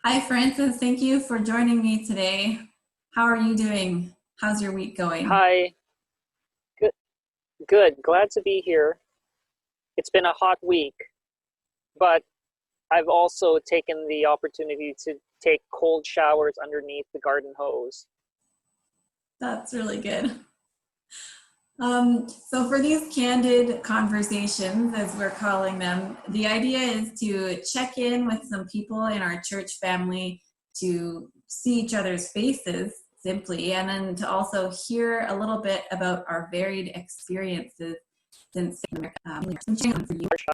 Hi, Francis. Thank you for joining me today. How are you doing? How's your week going? Hi, good, good. Glad to be here. It's been a hot week, but I've also taken the opportunity to take cold showers underneath the garden hose. That's really good. So, for these candid conversations, as we're calling them, the idea is to check in with some people in our church family to see each other's faces simply, and then to also hear a little bit about our varied experiences since for you.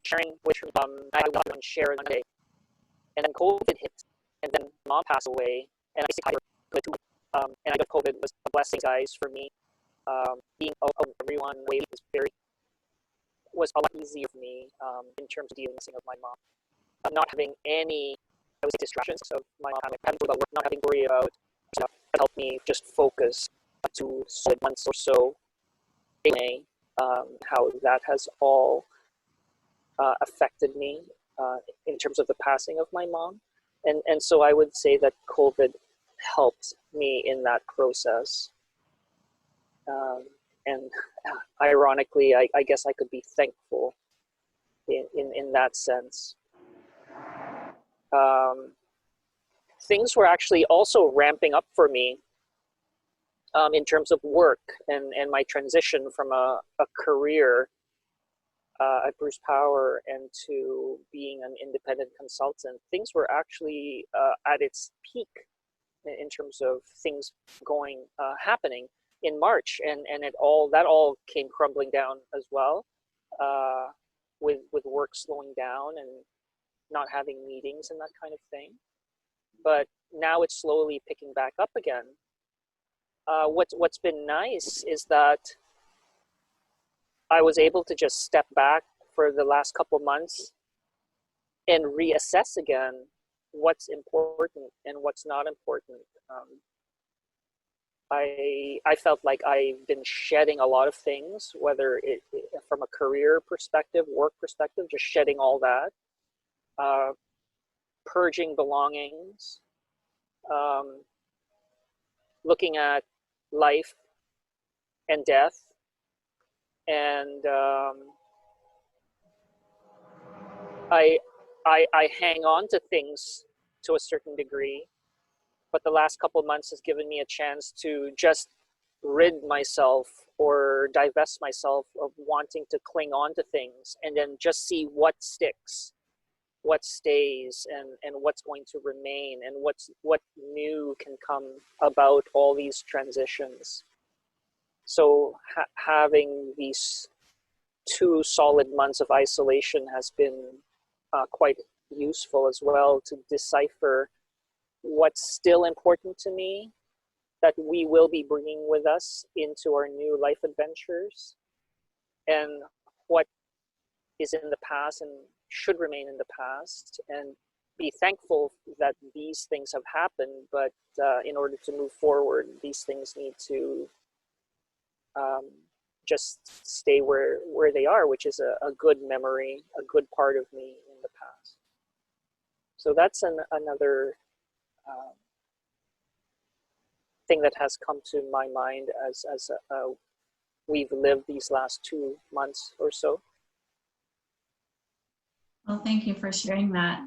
Sharing which I had one share one day, and then COVID hit, and then mom passed away, and I said good too. And I got COVID was a blessing, guys, for me. Being everyone way was a lot easier for me in terms of dealing with my mom. Not having any, I would say, distractions of my mom having to worry about work, not having to worry about stuff, helped me just focus to solid months or so. How that has all affected me in terms of the passing of my mom, and so I would say that COVID helped me in that process. And ironically, I guess I could be thankful in that sense. Um, Things were actually also ramping up for me in terms of work and my transition from a career at Bruce Power and to being an independent consultant. Things were actually at its peak in terms of things happening in March, and that all came crumbling down as well, with work slowing down and not having meetings and that kind of thing. But now it's slowly picking back up again. What's been nice is that I was able to just step back for the last couple months and reassess again what's important and what's not important. I felt like I've been shedding a lot of things, whether it from a career perspective, work perspective, just shedding all that, purging belongings, um, looking at life and death, and I, I hang on to things to a certain degree, but the last couple of months has given me a chance to just rid myself or divest myself of wanting to cling on to things, and then just see what sticks, what stays, and what's going to remain, and what new can come about all these transitions. So having these 2 solid months of isolation has been quite useful as well to decipher what's still important to me that we will be bringing with us into our new life adventures, and what is in the past and should remain in the past, and be thankful that these things have happened, but in order to move forward, these things need to just stay where they are, which is a good memory, a good part of me in the past. So that's another thing that has come to my mind as we've lived these last 2 months or so. Well, thank you for sharing that.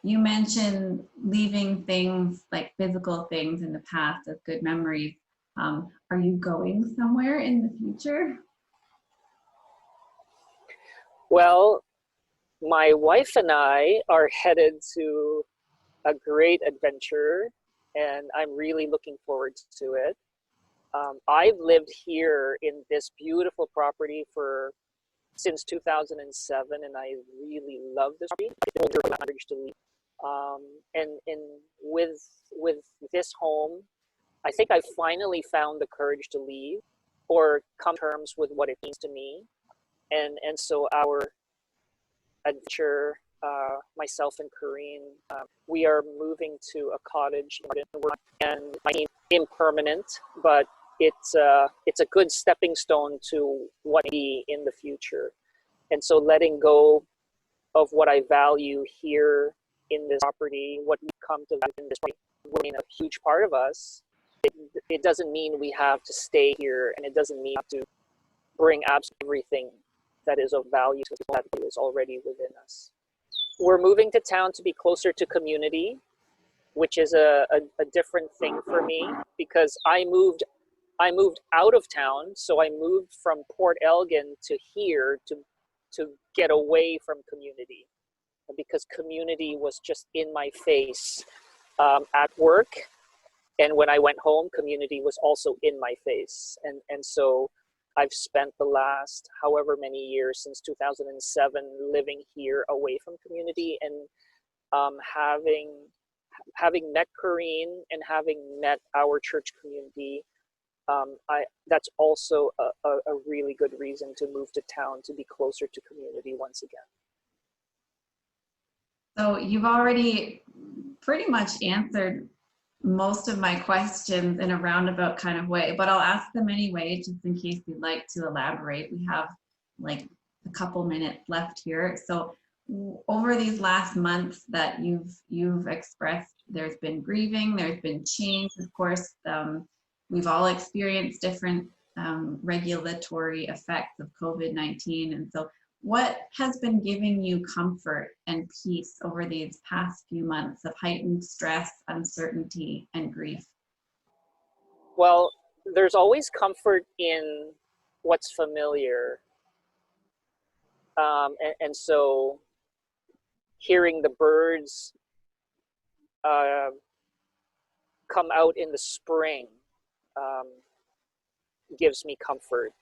You mentioned leaving things like physical things in the past as good memories. Are you going somewhere in the future? Well, my wife and I are headed to a great adventure, and I'm really looking forward to it. I've lived here in this beautiful property since 2007, and I really love this property. And with this home, I think I finally found the courage to leave or come to terms with what it means to me. And so our adventure, myself and Corinne, we are moving to a cottage, and I mean impermanent, but it's a good stepping stone to what may be in the future. And so letting go of what I value here in this property, what we come to live in this property, remain a huge part of us. It doesn't mean we have to stay here, and it doesn't mean to bring absolutely everything that is of value to people that is already within us. We're moving to town to be closer to community, which is a different thing for me, because I moved out of town. So I moved from Port Elgin to here to get away from community, because community was just in my face at work. And when I went home, community was also in my face. And so I've spent the last however many years, since 2007, living here away from community, and having met Corinne and having met our church community, that's also a really good reason to move to town, to be closer to community once again. So you've already pretty much answered most of my questions in a roundabout kind of way, but I'll ask them anyway, just in case you'd like to elaborate. We have like a couple minutes left here. So over these last months that you've expressed, there's been grieving, there's been change, of course. We've all experienced different regulatory effects of COVID-19. And so what has been giving you comfort and peace over these past few months of heightened stress, uncertainty, and grief? Well, there's always comfort in what's familiar. And so hearing the birds come out in the spring gives me comfort,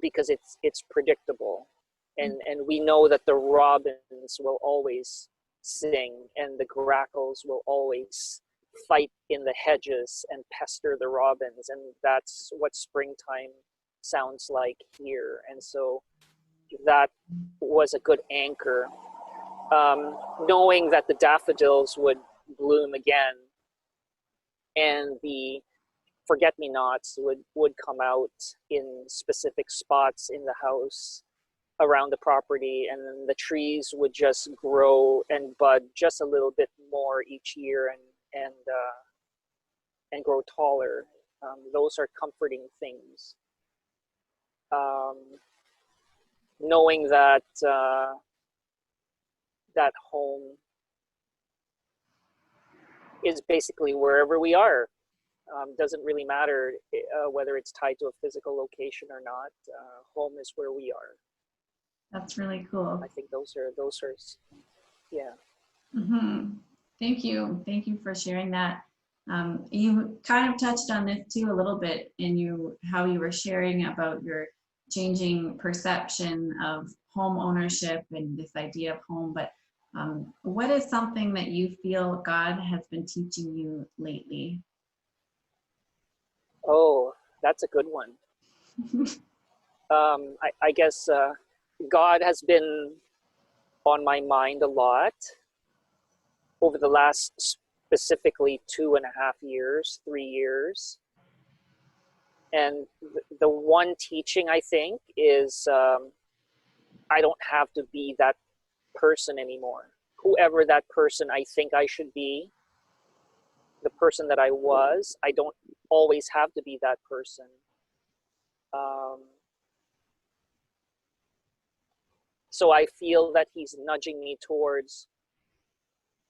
because it's predictable. And we know that the robins will always sing, and the grackles will always fight in the hedges and pester the robins, and that's what springtime sounds like here. And so that was a good anchor. Knowing that the daffodils would bloom again, and the forget-me-nots would come out in specific spots in the house around the property, and then the trees would just grow and bud just a little bit more each year, and grow taller. Those are comforting things. Knowing that that home is basically wherever we are. Doesn't really matter whether it's tied to a physical location or not. Home is where we are. That's really cool. I think those are yeah. Mm-hmm. Thank you for sharing that. You kind of touched on this too a little bit in how you were sharing about your changing perception of home ownership and this idea of home, but what is something that you feel God has been teaching you lately? Oh, that's a good one. I guess God has been on my mind a lot over the last specifically 2.5 years, 3 years. And the one teaching, I think, is I don't have to be that person anymore. Whoever that person I think I should be, the person that I was, I don't always have to be that person. So I feel that he's nudging me towards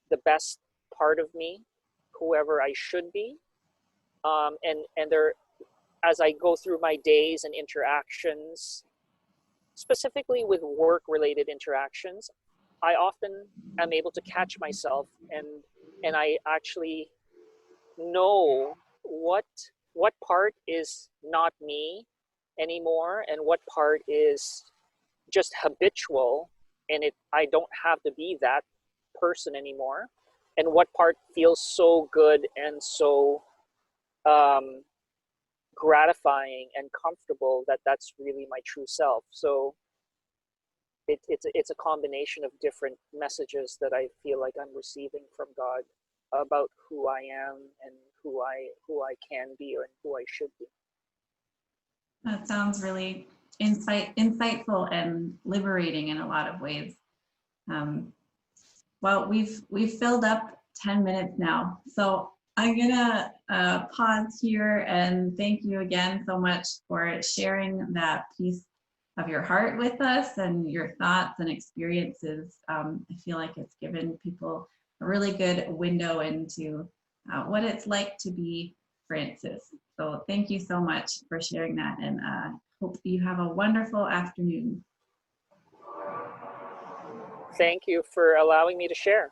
the best part of me, whoever I should be. And there, as I go through my days and interactions, specifically with work-related interactions, I often am able to catch myself, and I actually know what part is not me anymore, and what part is just habitual, and I don't have to be that person anymore, and what part feels so good and so gratifying and comfortable that that's really my true self. So it's a combination of different messages that I feel like I'm receiving from God about who I am and who I can be and who I should be. That sounds really insightful and liberating in a lot of ways. Well, we've filled up 10 minutes now, so I'm gonna pause here and thank you again so much for sharing that piece of your heart with us and your thoughts and experiences. I feel like it's given people a really good window into what it's like to be Francis. So thank you so much for sharing that, and hope you have a wonderful afternoon. Thank you for allowing me to share.